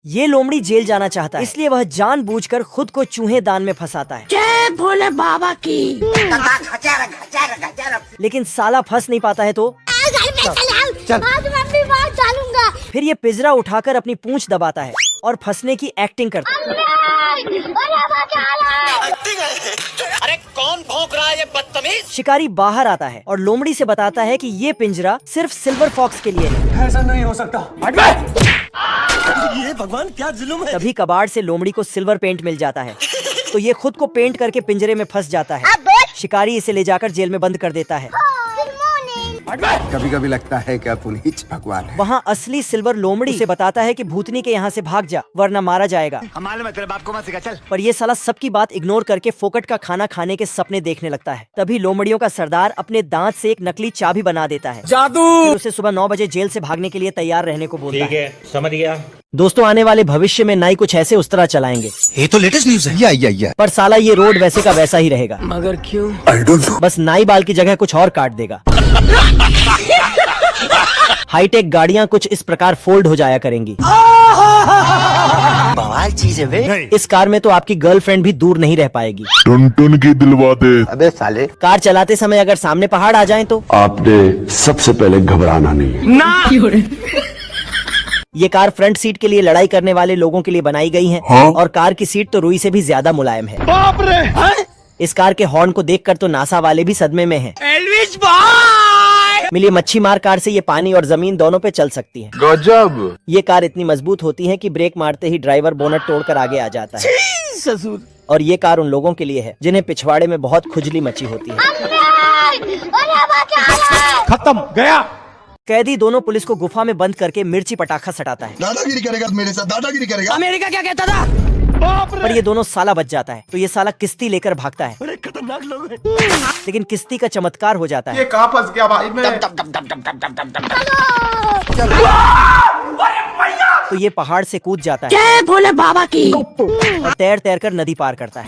ये लोमड़ी जेल जाना चाहता है, इसलिए वह जानबूझकर खुद को चूहे दान में फंसाता है। जय भोले बाबा की। लेकिन साला फंस नहीं पाता है तो आज मैं अपनी बात डालूंगा। फिर ये पिंजरा उठाकर अपनी पूंछ दबाता है और फंसने की एक्टिंग करता है। अरे कौन भौंक रहा है ये बदतमीज? शिकारी बाहर आता है और लोमड़ी से बताता है कि ये पिंजरा सिर्फ सिल्वर फॉक्स के लिए है। ऐसा नहीं हो सकता। ये भगवान क्या जुल्म है। तभी कबाड़ से लोमड़ी को सिल्वर पेंट मिल जाता है, तो ये खुद को पेंट करके पिंजरे में फंस जाता है। शिकारी इसे ले जाकर जेल में बंद कर देता है। कभी कभी लगता है कि पुनीत भगवान है। वहाँ असली सिल्वर लोमड़ी उसे बताता है कि भूतनी के यहाँ से भाग जा वरना मारा जाएगा। हमारे तेरे बाप को मत सिखा, चल। पर ये साला सबकी बात इग्नोर करके फोकट का खाना खाने के सपने देखने लगता है। तभी लोमड़ियों का सरदार अपने दांत से एक नकली चाबी बना देता है। जादू। फिर उसे सुबह 9 बजे जेल से भागने के लिए तैयार रहने को बोलता है। समझ गया। दोस्तों, आने वाले भविष्य में नाई कुछ ऐसे उस तरह चलाएंगे। ये तो लेटेस्ट न्यूज है। या पर साला ये रोड वैसे का वैसा ही रहेगा। मगर क्यों? I don't know. बस नाई बाल की जगह कुछ और काट देगा। हाईटेक गाड़ियां कुछ इस प्रकार फोल्ड हो जाया करेंगी। बवाल चीज है वे। इस कार में तो आपकी गर्लफ्रेंड भी दूर नहीं रह पाएगी। टुन की दिलवा दे। अबे साले। कार चलाते समय अगर सामने पहाड़ आ जाएं तो आपने सबसे पहले घबराना नहीं। ये कार फ्रंट सीट के लिए लड़ाई करने वाले लोगों के लिए बनाई गई है। हाँ? और कार की सीट तो रुई से भी ज्यादा मुलायम है। बाप रे। इस कार के हॉर्न को देखकर तो नासा वाले भी सदमे में हैं। एल्विस भाई। मिली मच्छी मार कार से ये पानी और जमीन दोनों पे चल सकती है। गजब। ये कार इतनी मजबूत होती है कि ब्रेक मारते ही ड्राइवर बोनट तोड़कर आगे आ जाता है। ससुर। और ये कार उन लोगों के लिए है जिन्हें पिछवाड़े में बहुत खुजली मची होती है। खत्म गया। कैदी दोनों पुलिस को गुफा में बंद करके मिर्ची पटाखा सटाता है। दादागिरी करेगा मेरे साथ, दादागिरी करेगा। अमेरिका क्या कहता था? बाप रे। पर ये दोनों साला बच जाता है, तो ये साला किस्ती लेकर भागता है। बड़े खतरनाक लोग हैं। लेकिन किस्ती का चमत्कार हो जाता है। कहाँ फंस गया भाई मैं? तो ये पहाड़ से कूद जाता है जय भोले बाबा की। और तैर तैर कर नदी पार करता है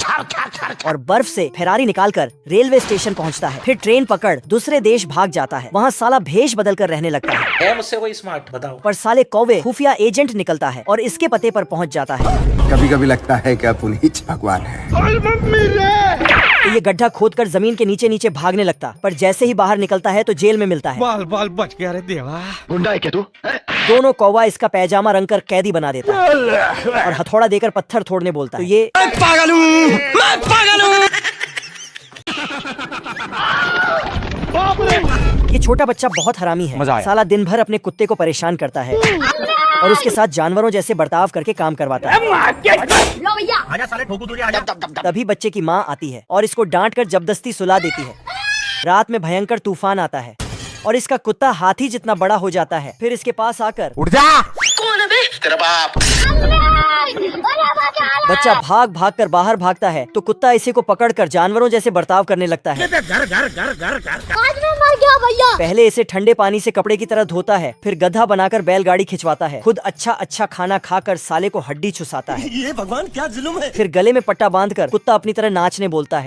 और बर्फ से फेरारी निकालकर रेलवे स्टेशन पहुंचता है। फिर ट्रेन पकड़ दूसरे देश भाग जाता है। वहाँ साला भेष बदल कर रहने लगता है। मुझसे कोई स्मार्ट बताओ। पर साले कौवे खुफिया एजेंट निकलता है और इसके पते पर पहुंच जाता है। कभी कभी लगता है कि पुनीत भगवान है। तो ये गड्ढा खोदकर जमीन के नीचे नीचे भागने लगता, पर जैसे ही बाहर निकलता है तो जेल में मिलता है। बाल बाल बच गया रे देवा। गुंडा है क्या तू? दोनों कौवा इसका पैजामा रंग कर कैदी बना देता है और हथौड़ा देकर पत्थर तोड़ने बोलता है। तो ये पागल हूँ, मैं पागल हूँ। बाप रे। ये छोटा बच्चा बहुत हरामी है। मजा आया। साला दिन भर अपने कुत्ते को परेशान करता है और उसके साथ जानवरों जैसे बर्ताव करके काम करवाता है। आजा साले ठोकू तुझे, आजा। तभी बच्चे की माँ आती है और इसको डांट कर जबरदस्ती सुला देती है। रात में भयंकर तूफान आता है और इसका कुत्ता हाथी जितना बड़ा हो जाता है। फिर इसके पास आकर उठ जा। कौन है बे? तेरा बाप। बच्चा भाग भाग कर बाहर भागता है तो कुत्ता इसे को पकड़कर जानवरों जैसे बर्ताव करने लगता है। घर घर घर घर घर। आज मैं मर गया भैया। पहले इसे ठंडे पानी से कपड़े की तरह धोता है, फिर गधा बनाकर बैलगाड़ी खिंचवाता है। खुद अच्छा अच्छा खाना खाकर साले को हड्डी चुसाता है। ये भगवान क्या जुल्म है। फिर गले में पट्टा बांधकर कुत्ता अपनी तरह नाचने बोलता है।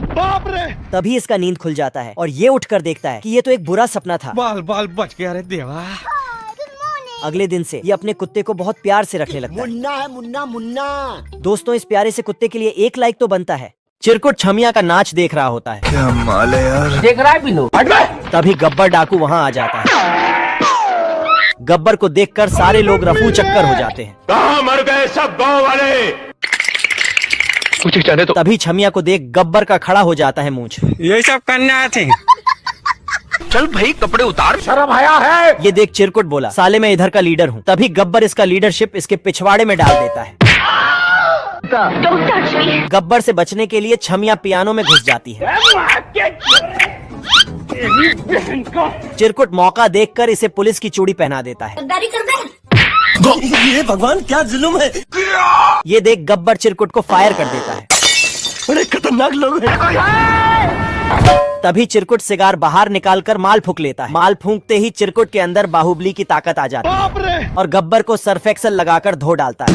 बाप रे। तभी इसका नींद खुल जाता है और ये उठकर देखता है कि ये तो एक बुरा सपना था। बाल बाल बच गया रे देवा। अगले दिन से ये अपने कुत्ते को बहुत प्यार से रखने लगता है। मुन्ना है मुन्ना मुन्ना। दोस्तों, इस प्यारे से कुत्ते के लिए 1 लाइक तो बनता है। चिरकुट छमिया का नाच देख रहा होता है। क्या माल है यार। देख रहा है बिनो। तभी गब्बर डाकू वहाँ आ जाता है। गब्बर को देखकर सारे लोग रफू चक्कर हो जाते हैं। कहाँ मर गए सब गाँव वाले? कुछ जाने तो। तभी छमिया को देख गब्बर का खड़ा हो जाता है मूंछ। ये सब करने आए थे। चल भाई कपड़े उतार, शर्म आया है। ये देख चिरकुट बोला, साले मैं इधर का लीडर हूँ। तभी गब्बर इसका लीडरशिप इसके पिछवाड़े में डाल देता है। गब्बर से बचने के लिए छमिया पियानो में घुस जाती है। चिरकुट मौका देखकर इसे पुलिस की चूड़ी पहना देता है। गद्दारी कर दे। ये भगवान क्या जुल्म है। ये देख गब्बर चिरकुट को फायर कर देता है। बड़े खतरनाक लोग हैं। तभी चिरकुट सिगार बाहर निकालकर माल फूंक लेता है। माल फूंकते ही चिरकुट के अंदर बाहुबली की ताकत आ जाती है बाप रे। और गब्बर को सर्फ एक्सेल लगाकर धो डालता है।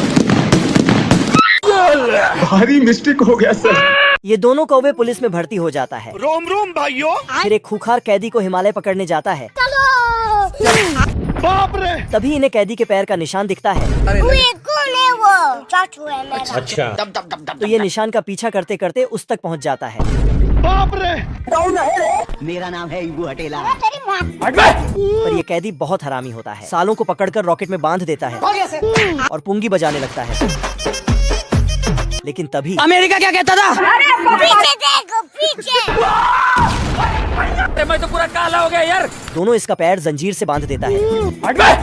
भारी मिस्टेक हो गया सर। ये दोनों कौवे पुलिस में भर्ती हो जाता है। रोम रोम भाइयों। फिर एक खूंखार कैदी को हिमालय पकड़ने जाता है। बाप रे। तभी इन्हें कैदी के पैर का निशान दिखता है। कौन है वो? चाचू है मेरा। अच्छा तो ये निशान का पीछा करते करते उस तक पहुंच जाता है। बाप रे। मेरा नाम है इबू हटेला। तेरी माँ। पर ये कैदी बहुत हरामी होता है। सालों को पकड़कर रॉकेट में बांध देता है और पुंगी बजाने लगता है। लेकिन तभी अमेरिका क्या कहता था? पीछे देखो पीछे। मैं तो पूरा काला हो गया यार। दोनों इसका पैर जंजीर से बांध देता है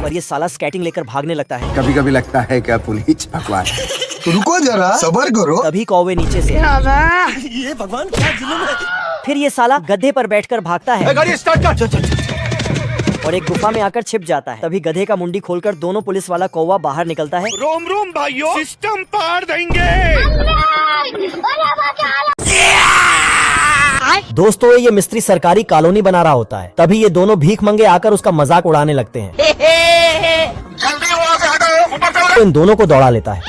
और ये साला स्केटिंग लेकर भागने लगता है। कभी कभी लगता है कि पुलिस भगवान है। रुको जरा सबर करो। तभी कौवे नीचे से ये भगवान क्या जुल्म है। फिर ये साला गधे पर बैठकर भागता है गाड़ी स्टार्ट कर। और एक गुफा में आकर छिप जाता है। तभी गधे का मुंडी खोलकर दोनों पुलिस वाला कौवा बाहर निकलता है। रोम रोम भाइयों। सिस्टम पार देंगे। दोस्तों ये मिस्त्री सरकारी कॉलोनी बना रहा होता है। तभी ये दोनों भीख मंगे आकर उसका मजाक उड़ाने लगते हैं। तो इन दोनों को दौड़ा लेता है।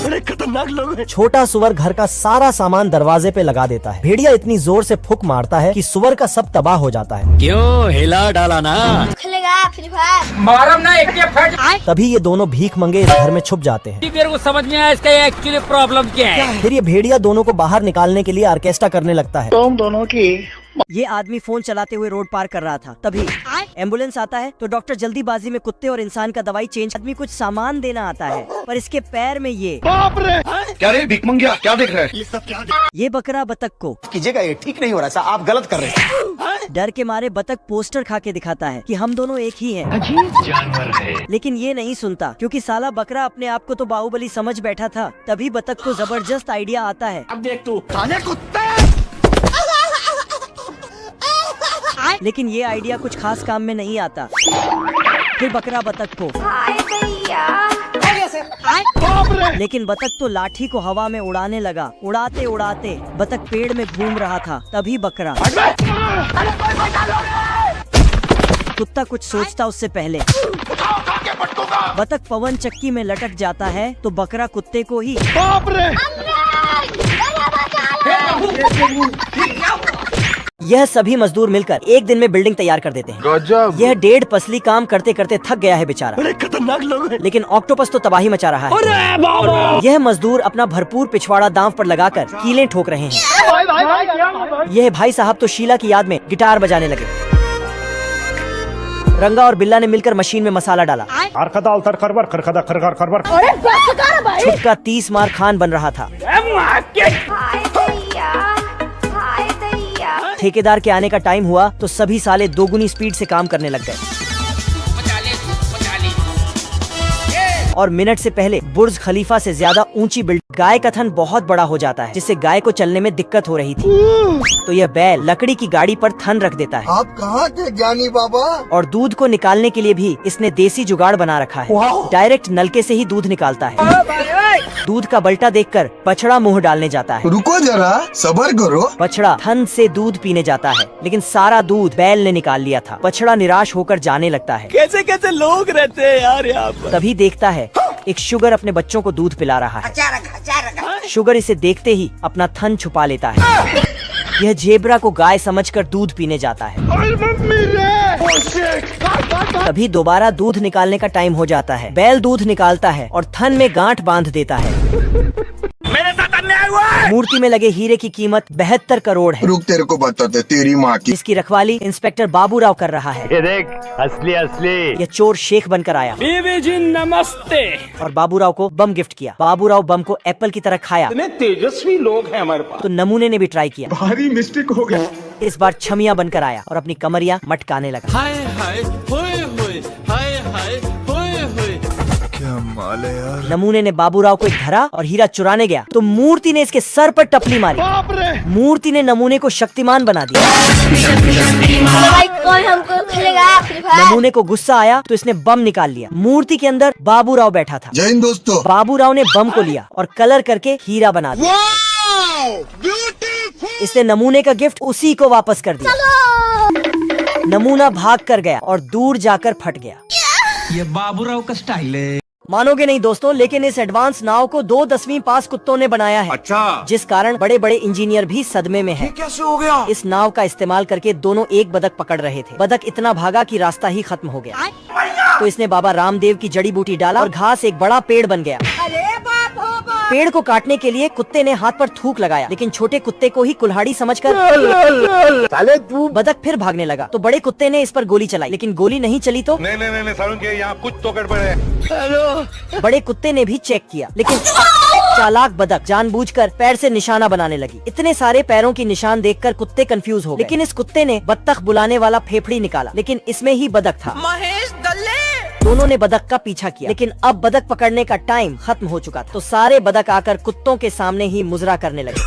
बड़े खतरनाक लोग हैं। छोटा सुअर घर का सारा सामान दरवाजे पे लगा देता है। भेड़िया इतनी जोर से फूंक मारता है कि सुअर का सब तबाह हो जाता है। क्यों हिला डाला ना। खेलेगा फ्री फायर। मारम ना एक के फट। तभी ये दोनों भीख मंगे इस घर में छुप जाते हैं। मेरे को समझ में आया इसका एक्चुअली प्रॉब्लम क्या है। फिर ये भेड़िया दोनों को बाहर निकालने के लिए ऑर्केस्ट्रा करने लगता है। तुम दोनों की ये आदमी फोन चलाते हुए रोड पार कर रहा था। तभी एम्बुलेंस आता है तो डॉक्टर जल्दीबाजी में कुत्ते और इंसान का दवाई चेंज। आदमी कुछ सामान देना आता है पर इसके पैर में ये बाप रे। क्या रे भिख मंगिया क्या देख रहे हैं? ये बकरा बतख को कीजिएगा, ये ठीक नहीं हो रहा साहब, आप गलत कर रहे हैं। डर के मारे बतख पोस्टर खा के दिखाता है कि हम दोनों एक ही हैं। जानवर है। लेकिन ये नहीं सुनता क्योंकि साला बकरा अपने आप को तो बाहुबली समझ बैठा था। तभी बतख को जबरदस्त आइडिया आता है। अब देख तू थाने कुत्ते। लेकिन ये आइडिया कुछ खास काम में नहीं आता। फिर बकरा बतख को लेकिन बतख तो लाठी को हवा में उड़ाने लगा। उड़ाते उड़ाते बतख पेड़ में घूम रहा था। तभी बकरा कुत्ता कुछ सोचता उससे पहले बतख पवन चक्की में लटक जाता है तो बकरा कुत्ते को ही बाप रे। यह सभी मजदूर मिलकर एक दिन में बिल्डिंग तैयार कर देते हैं। गजब। यह 1.5 पसली काम करते करते थक गया है बेचारा। बड़े खतरनाक लोग हैं। लेकिन ऑक्टोपस तो तबाही मचा रहा है। यह मजदूर अपना भरपूर पिछवाड़ा दांव पर लगाकर कीलें ठोक रहे हैं। यह भाई साहब तो शीला की याद में गिटार बजाने लगे। रंगा और बिल्ला ने मिलकर मशीन में मसाला डाला। छुटका 30 मार खान बन रहा था। ठेकेदार के आने का टाइम हुआ तो सभी साले दोगुनी स्पीड से काम करने लग गए और मिनट से पहले बुर्ज खलीफा से ज्यादा ऊंची बिल्डिंग। गाय का थन बहुत बड़ा हो जाता है जिससे गाय को चलने में दिक्कत हो रही थी। तो यह बैल लकड़ी की गाड़ी पर थन रख देता है। आप कहाँ थे ज्ञानी बाबा? और दूध को निकालने के लिए भी इसने देसी जुगाड़ बना रखा है। डायरेक्ट नलके से ही दूध निकालता है। दूध का बल्टा देखकर बछड़ा मुंह डालने जाता है। रुको जरा सबर करो। बछड़ा थन से दूध पीने जाता है लेकिन सारा दूध बैल ने निकाल लिया था। बछड़ा निराश होकर जाने लगता है। कैसे कैसे लोग रहते हैं यार यहाँ पर। तभी देखता है एक शुगर अपने बच्चों को दूध पिला रहा है। शुगर इसे देखते ही अपना थन छुपा लेता है। यह जेबरा को गाय समझकर दूध पीने जाता है। तभी दोबारा दूध निकालने का टाइम हो जाता है। बैल दूध निकालता है और थन में गांठ बांध देता है। मेरे साथ अन्याय हुआ है। मूर्ति में लगे हीरे की कीमत 72 करोड़ है रुक तेरे को बताते तेरी माँ की। जिसकी रखवाली इंस्पेक्टर बाबूराव कर रहा है। ये देख असली असली। यह चोर शेख बनकर आया बीबी जी नमस्ते। और बाबूराव को बम गिफ्ट किया। बाबूराव बम को एप्पल की तरह खाया। तेजस्वी लोग हैं हमारे पास। तो नमूने ने भी ट्राई किया। भारी मिस्टेक हो गया। इस बार छमिया बनकर आया और अपनी कमरिया मटकाने लगा। हाय हाय होए होए हाय हाय होए होए। क्या माल है यार। नमूने ने बाबूराव को एक धरा और हीरा चुराने गया तो मूर्ति ने इसके सर पर टपली मारी। बाप रे। मूर्ति ने नमूने को शक्तिमान बना दिया। भाई कौन हमको खेलेगा फ्री फायर। नमूने को गुस्सा आया तो इसने बम निकाल लिया। मूर्ति के अंदर बाबूराव बैठा था। जय हिंद दोस्तों। बाबूराव ने बम को लिया और कलर करके हीरा बना दिया। इसने नमूने का गिफ्ट उसी को वापस कर दिया। नमूना भाग कर गया और दूर जाकर फट गया। ये बाबूराव का स्टाइल है। मानोगे नहीं दोस्तों, लेकिन इस एडवांस नाव को 2 10वीं पास कुत्तों ने बनाया है। अच्छा, जिस कारण बड़े बड़े इंजीनियर भी सदमे में हैं। कैसे हो गया? इस नाव का इस्तेमाल करके दोनों एक बतख पकड़ रहे थे। बतख इतना भागा कि रास्ता ही खत्म हो गया। तो इसने बाबा रामदेव की जड़ी बूटी डाला और घास एक बड़ा पेड़ बन गया। पेड़ को काटने के लिए कुत्ते ने हाथ पर थूक लगाया, लेकिन छोटे कुत्ते को ही कुल्हाड़ी समझकर साले तू बतख फिर भागने लगा। तो बड़े कुत्ते ने इस पर गोली चलाई, लेकिन गोली नहीं चली तो नहीं सारुण के यहाँ कुछ तो गड़बड़ है। बड़े कुत्ते ने भी चेक किया, लेकिन चालाक बतख जानबूझकर पैर से निशाना बनाने लगी। इतने सारे पैरों की निशान देखकर कुत्ते कंफ्यूज हो गए। लेकिन इस कुत्ते ने बत्तख बुलाने वाला फेफड़ी निकाला, लेकिन इसमें ही बतख था। दोनों ने बतख का पीछा किया, लेकिन अब बतख पकड़ने का टाइम खत्म हो चुका था। तो सारे बतख आकर कुत्तों के सामने ही मुजरा करने लगे।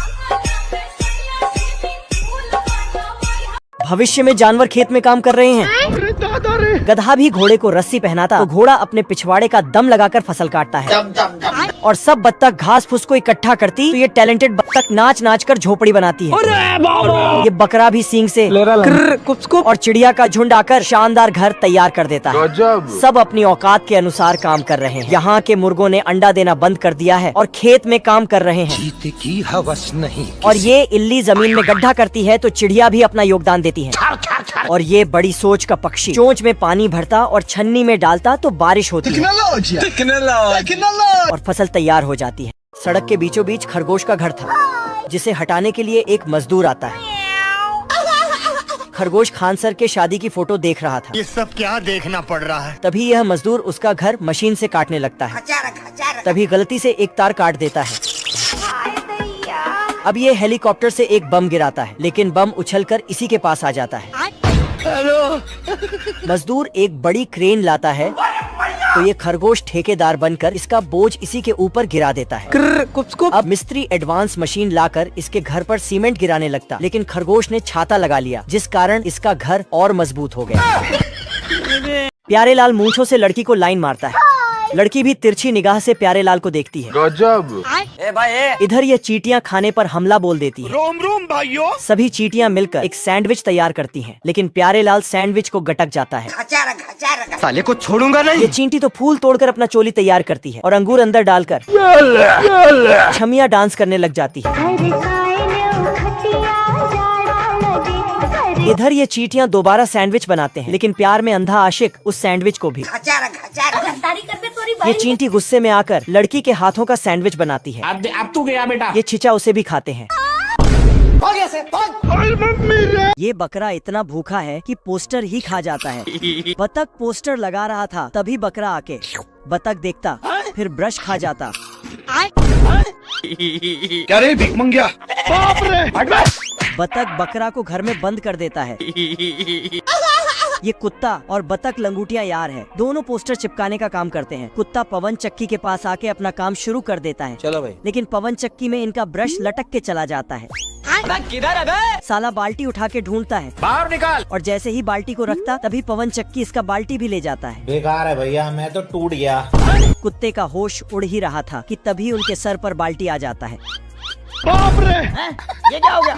भविष्य में जानवर खेत में काम कर रहे हैं। गधा भी घोड़े को रस्सी पहनाता तो घोड़ा अपने पिछवाड़े का दम लगाकर फसल काटता है। और सब बत्तख घास फूस को इकट्ठा करती तो ये टैलेंटेड बत्तख नाच नाच कर झोपड़ी बनाती है। ये बकरा भी सींग से और चिड़िया का झुंड आकर शानदार घर तैयार कर देता है। सब अपनी औकात के अनुसार काम कर रहे हैं। यहाँ के मुर्गों ने अंडा देना बंद कर दिया है और खेत में काम कर रहे हैं। जीते की हवस नहीं। और ये इल्ली जमीन में गड्ढा करती है तो चिड़िया भी अपना योगदान देती है। और ये बड़ी सोच का पक्षी चोंच में पानी भरता और छन्नी में डालता तो बारिश होती है और फसल तैयार हो जाती है। सड़क के बीचों बीच खरगोश का घर था, जिसे हटाने के लिए एक मजदूर आता है। खरगोश खान सर के शादी की फोटो देख रहा था। ये सब क्या देखना पड़ रहा है? तभी यह मजदूर उसका घर मशीन से काटने लगता है। तभी गलती से एक तार काट देता है। अब ये हेलीकॉप्टर से एक बम गिराता है, लेकिन बम उछलकर इसी के पास आ जाता है। मजदूर एक बड़ी क्रेन लाता है तो ये खरगोश ठेकेदार बनकर इसका बोझ इसी के ऊपर गिरा देता है। अब मिस्त्री एडवांस मशीन लाकर इसके घर पर सीमेंट गिराने लगता, लेकिन खरगोश ने छाता लगा लिया, जिस कारण इसका घर और मजबूत हो गया। प्यारेलाल मूंछों से लड़की को लाइन मारता है। लड़की भी तिरछी निगाह से प्यारेलाल को देखती है। गजब। इधर ये चींटियां खाने पर हमला बोल देती है। रोम रोम भाइयों। सभी चींटियां मिलकर एक सैंडविच तैयार करती हैं, लेकिन प्यारेलाल सैंडविच को गटक जाता है। साले को छोड़ूंगा नहीं। ये चींटी तो फूल तोड़कर अपना चोली तैयार करती है और अंगूर अंदर डालकर छमिया डांस करने लग जाती है। इधर ये चींटियां दोबारा सैंडविच बनाते हैं, लेकिन प्यार में अंधा आशिक उस सैंडविच को भी। ये चींटी गुस्से में आकर लड़की के हाथों का सैंडविच बनाती है। अब तू गया बेटा। ये चिचा उसे भी खाते हैं। ये बकरा इतना भूखा है कि पोस्टर ही खा जाता है। बतख पोस्टर लगा रहा था, तभी बकरा आके बतख देखता, फिर ब्रश खा जाता। क्या रे भीख मंगिया? बाप रे! बतख बकरा को घर में बंद कर देता है। ये कुत्ता और बतख लंगूटिया यार है। दोनों पोस्टर चिपकाने का काम करते हैं। कुत्ता पवन चक्की के पास आके अपना काम शुरू कर देता है। चलो भाई। लेकिन पवन चक्की में इनका ब्रश लटक के चला जाता है। किधर है बे? साला बाल्टी उठा के ढूंढता है, बाहर निकाल। और जैसे ही बाल्टी को रखता तभी पवन चक्की इसका बाल्टी भी ले जाता है। बेकार है भैया, मैं तो टूट गया। कुत्ते का होश उड़ ही रहा था कि तभी उनके सर पर बाल्टी आ जाता है। बाप रे! ये क्या हो गया?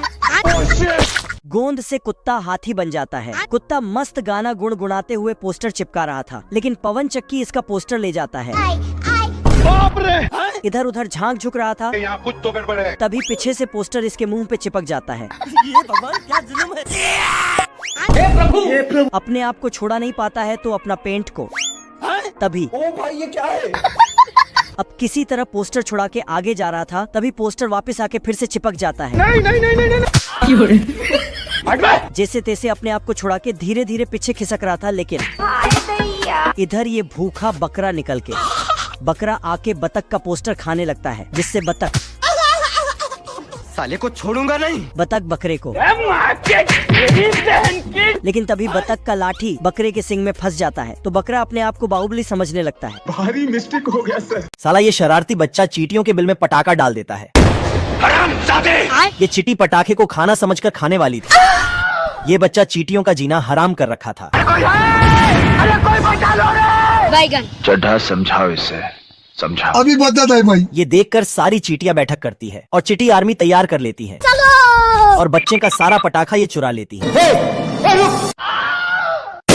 गोंद से कुत्ता हाथी बन जाता है। कुत्ता मस्त गाना गुनगुनाते हुए पोस्टर चिपका रहा था, लेकिन पवन चक्की इसका पोस्टर ले जाता है। बाप रे! इधर उधर झांक झुक रहा था, यहाँ कुछ तो गड़बड़ है। तभी पीछे से पोस्टर इसके मुंह पे चिपक जाता है। ये भगवान क्या जुल्म है? हे प्रभु! अपने आप को छोड़ा नहीं पाता है तो अपना पेंट को। तभी ओ भाई ये क्या है? अब किसी तरह पोस्टर छुड़ा के आगे जा रहा था, तभी पोस्टर वापस आके फिर से चिपक जाता है। नहीं नहीं नहीं नहीं नहीं। जैसे तैसे अपने आप को छुड़ा के धीरे धीरे पीछे खिसक रहा था, लेकिन इधर ये भूखा बकरा निकल के बकरा आके बतख का पोस्टर खाने लगता है, जिससे बतख साले को छोड़ूंगा नहीं। बतख बकरे को। लेकिन तभी बतख का लाठी बकरे के सिंग में फंस जाता है, तो बकरा अपने आप को बाहुबली समझने लगता है। भारी मिस्टेक हो गया सर। साला ये शरारती बच्चा चींटियों के बिल में पटाखा डाल देता है। ये चींटी पटाखे को खाना समझकर खाने वाली थी। ये बच्चा चींटियों का जीना हराम कर रखा था। चड्ढा समझाओ इसे, समझाओ। अभी बता था भाई। ये देखकर सारी चींटियां बैठक करती है और चींटी आर्मी तैयार कर लेती है और बच्चे का सारा पटाखा ये चुरा लेती है।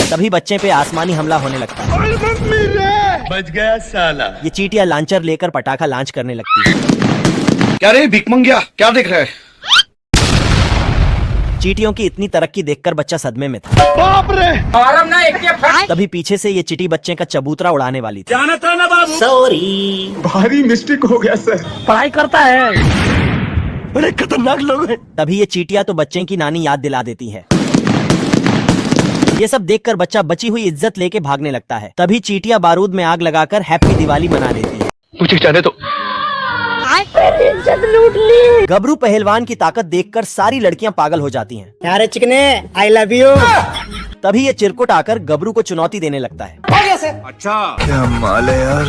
तभी बच्चे पे आसमानी हमला होने लगता है। बच गया साला। ये चींटियां लांचर लेकर पटाखा लॉन्च करने लगती है। क्या रे भिकमंगिया, क्या देख रहा है? चींटियों की इतनी तरक्की देखकर बच्चा सदमे में था। बाप रे। तभी पीछे से ये चिटी बच्चे का चबूतरा उड़ाने वाली थी। जाना था ना बाबू। सॉरी। भारी मिस्टेक हो गया सर। पढ़ाई करता है। बड़े खतरनाक लोग हैं। तभी ये चींटियां तो बच्चे की नानी याद दिला देती है। ये सब देखकर बच्चा बची हुई इज्जत लेके भागने लगता है। तभी चींटियां बारूद में आग लगाकर हैप्पी दिवाली मना देती है। मुझे जाने दो। इज्जत लूट ली। गबरू पहलवान की ताकत देखकर सारी लड़कियां पागल हो जाती हैं। यार चिकने, आई लव यू। तभी ये चिरकुट आकर गबरू को चुनौती देने लगता है। क्या माल है यार।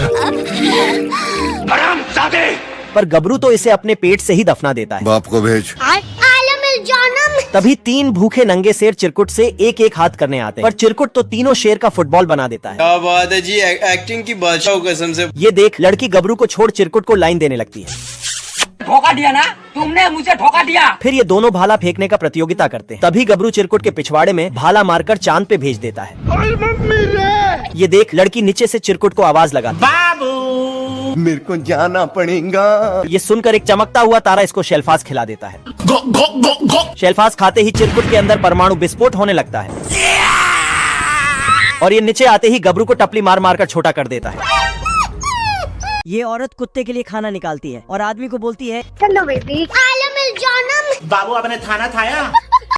पर गबरू तो इसे अपने पेट से ही दफना देता है। बाप को भेज। आलम जानम। तभी 3 भूखे नंगे शेर चिरकुट से एक एक हाथ करने आते हैं। पर चिरकुट तो तीनों शेर का फुटबॉल बना देता है। क्या बात है जी, एक्टिंग की बादशाह कसम से। ये देख लड़की गबरू को छोड़ चिरकुट को लाइन देने लगती है। धोखा दिया ना तुमने, मुझे धोखा दिया। फिर ये दोनों भाला फेंकने का प्रतियोगिता करते हैं। तभी गबरू चिरकुट के पिछवाड़े में भाला मारकर चांद पे भेज देता है। ये देख लड़की नीचे से चिरकुट को आवाज लगाती है। बाबू मेरे को जाना पड़ेगा। ये सुनकर एक चमकता हुआ तारा इसको शेलफास खिला देता है। शेलफास खाते ही चिरकुट के अंदर परमाणु विस्फोट होने लगता है और ये नीचे आते ही गबरू को टपली मार मार कर छोटा कर देता है। ये औरत कुत्ते के लिए खाना निकालती है और आदमी को बोलती है, चलो बेबी। आलम जानम। बाबू आपने थाना खाया?